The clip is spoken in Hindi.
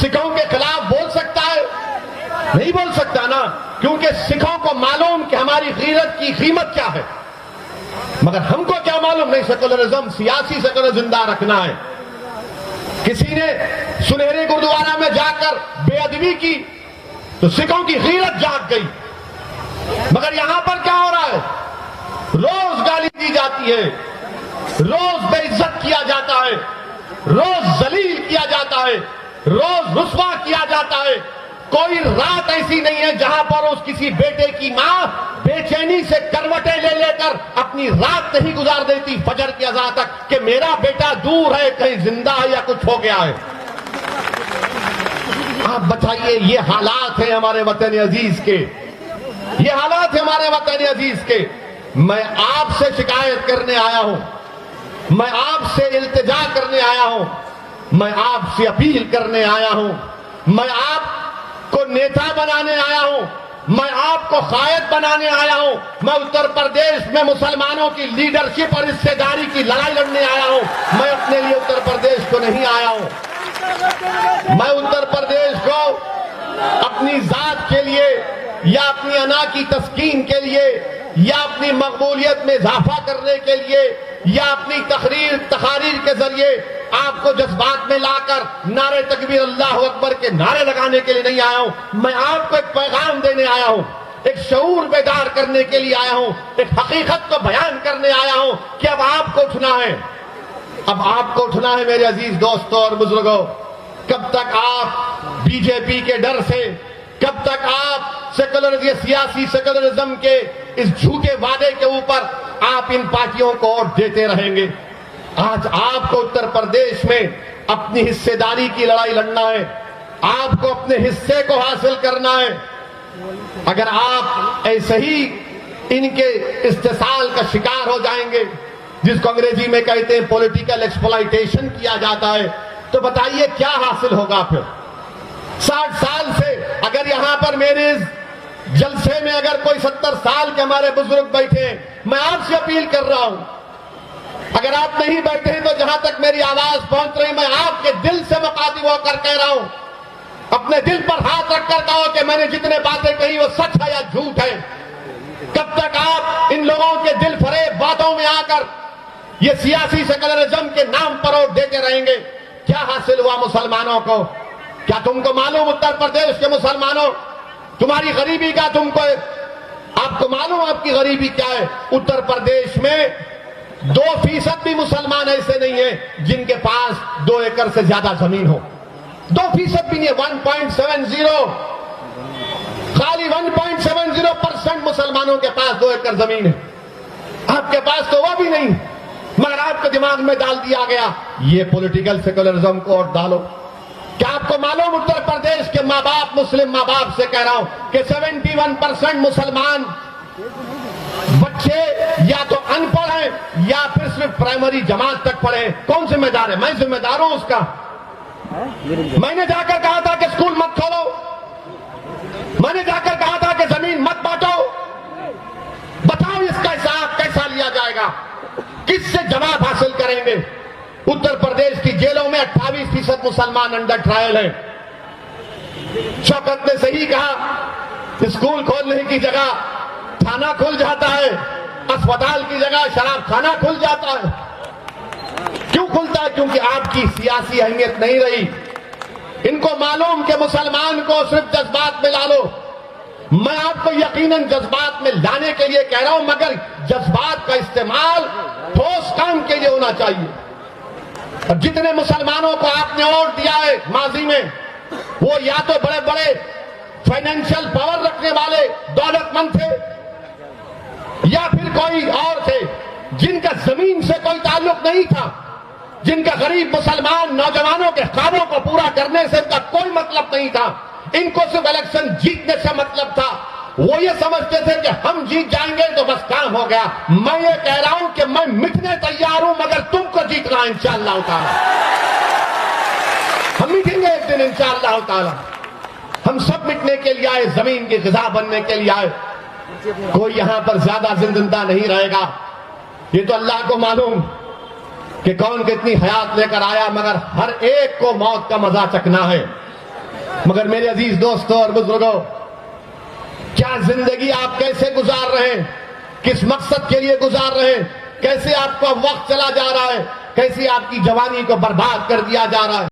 सिखों के खिलाफ बोल सकता है? नहीं बोल सकता ना, क्योंकि सिखों को मालूम कि हमारी गीरत की कीमत क्या है। मगर हमको क्या मालूम? नहीं, सेकुलरिज्म, सियासी सेकुलर जिंदा रखना है। किसी ने सुनहरे गुरुद्वारा में जाकर बेअदबी की तो सिखों की गीरत जाग गई। मगर यहां पर क्या हो रहा है? रोज गाली दी जाती है, रोज बेइज्जत किया जाता है, रोज जलील किया जाता है, रोज रुस्वा किया जाता है। कोई रात ऐसी नहीं है जहां पर उस किसी बेटे की मां बेचैनी से करवटें ले लेकर अपनी रात नहीं गुजार देती फजर की अज़ान तक कि मेरा बेटा दूर है, कहीं जिंदा है या कुछ हो गया है। आप बताइए, ये हालात हैं हमारे वतन अजीज के, ये हालात है हमारे वतन अजीज के। मैं आपसे शिकायत करने आया हूं, मैं आपसे इल्तिजा करने आया हूं, मैं आपसे अपील करने आया हूं, मैं आपको नेता बनाने आया हूं, मैं आपको कायद बनाने आया हूं। मैं उत्तर प्रदेश में मुसलमानों की लीडरशिप और हिस्सेदारी की लड़ाई लड़ने आया हूं। मैं अपने लिए उत्तर प्रदेश को नहीं आया हूं। मैं उत्तर प्रदेश को अपनी जात के लिए या अपनी अना की तस्कीन के लिए या अपनी मकबूलियत में इजाफा करने के लिए या अपनी तकारीर के जरिए आपको जज्बात में लाकर नारे तकबीर अल्लाह अकबर के नारे लगाने के लिए नहीं आया हूं। मैं आपको एक पैगाम देने आया हूं, एक शऊर बेदार करने के लिए आया हूं, एक हकीकत को बयान करने आया हूं कि अब आपको उठना है, अब आपको उठना है मेरे अजीज दोस्तों और बुजुर्गों। कब तक आप बीजेपी के डर से, कब तक आप सेकुलरिज्म, सियासी सेकुलरिज्म के इस झूठे वादे के ऊपर आप इन पार्टियों को वोट देते रहेंगे? आज आपको उत्तर प्रदेश में अपनी हिस्सेदारी की लड़ाई लड़ना है, आपको अपने हिस्से को हासिल करना है। अगर आप ऐसे ही इनके इस्तेसाल का शिकार हो जाएंगे, जिसको अंग्रेजी में कहते हैं पॉलिटिकल एक्सप्लॉयटेशन किया जाता है, तो बताइए क्या हासिल होगा फिर? 60 साल से अगर यहां पर मेरे जलसे में अगर कोई 70 साल के हमारे बुजुर्ग बैठे हैं, मैं आपसे अपील कर रहा हूं, अगर आप नहीं बैठे हैं तो जहां तक मेरी आवाज पहुंच रही, मैं आपके दिल से मुखातिब होकर कह रहा हूं, अपने दिल पर हाथ रखकर कहो कि मैंने जितने बातें कही वो सच है या झूठ है। कब तक आप इन लोगों के दिल फरेब बातों में आकर ये सियासी सेकुलरिज्म के नाम पर वोट देते रहेंगे? क्या हासिल हुआ मुसलमानों को? क्या तुमको मालूम उत्तर प्रदेश के मुसलमानों, तुम्हारी गरीबी का आपको मालूम आपकी गरीबी क्या है? उत्तर प्रदेश में 2% भी मुसलमान ऐसे नहीं है जिनके पास 2 एकड़ से ज्यादा जमीन हो। 2% भी नहीं है, 1.70, खाली 1.70% मुसलमानों के पास 2 एकड़ जमीन है। आपके पास तो वो भी नहीं, मगर आपके दिमाग में डाल दिया गया ये पॉलिटिकल सेकुलरिज्म को वोट डालो। क्या आपको मालूम उत्तर प्रदेश के माँ बाप, मुस्लिम माँ बाप से कह रहा हूं कि 71% मुसलमान बच्चे या तो अनपढ़ हैं या फिर सिर्फ प्राइमरी जमात तक पढ़े। कौन जिम्मेदार है? मैं जिम्मेदार हूं उसका। मैंने जाकर कहा था कि स्कूल मत खोलो, मैंने जाकर कहा था कि जमीन मत बांटो। बताओ इसका हिसाब कैसा लिया जाएगा? किससे जवाब हासिल करेंगे? उत्तर प्रदेश की जेलों में 28% मुसलमान अंडर ट्रायल हैं। शौकत ने सही कहा, स्कूल खोलने की जगह थाना खुल जाता है, अस्पताल की जगह शराब खाना खुल जाता है। क्यों खुलता है? क्योंकि आपकी सियासी अहमियत नहीं रही। इनको मालूम कि मुसलमान को सिर्फ जज्बात में ला लो। मैं आपको यकीनन जज्बात में लाने के लिए कह रहा हूं, मगर जज्बात का इस्तेमाल ठोस काम के लिए होना चाहिए। और जितने मुसलमानों को आपने वोट दिया है माजी में, वो या तो बड़े बड़े फाइनेंशियल पावर रखने वाले दौलतमंद थे या फिर कोई और थे जिनका जमीन से कोई ताल्लुक नहीं था, जिनका गरीब मुसलमान नौजवानों के ख्वाबों को पूरा करने से इनका कोई मतलब नहीं था। इनको सिर्फ इलेक्शन जीतने से मतलब था। वो ये समझते थे कि हम जीत जाएंगे तो बस काम हो गया। मैं ये कह रहा हूं कि मैं मिटने तैयार हूं, मगर तुमको जीतना है इंशाअल्लाह ताला। हम मिटेंगे एक दिन इंशाअल्लाह ताला। हम सब मिटने के लिए आए, जमीन की ग़िज़ा बनने के लिए आए। कोई यहां पर ज्यादा जिंदा नहीं रहेगा। ये तो अल्लाह को मालूम कि कौन कितनी हयात लेकर आया, मगर हर एक को मौत का मजा चखना है। मगर मेरे अजीज दोस्तों और बुजुर्गों, क्या जिंदगी आप कैसे गुजार रहे हैं, किस मकसद के लिए गुजार रहे हैं, कैसे आपका वक्त चला जा रहा है, कैसे आपकी जवानी को बर्बाद कर दिया जा रहा है।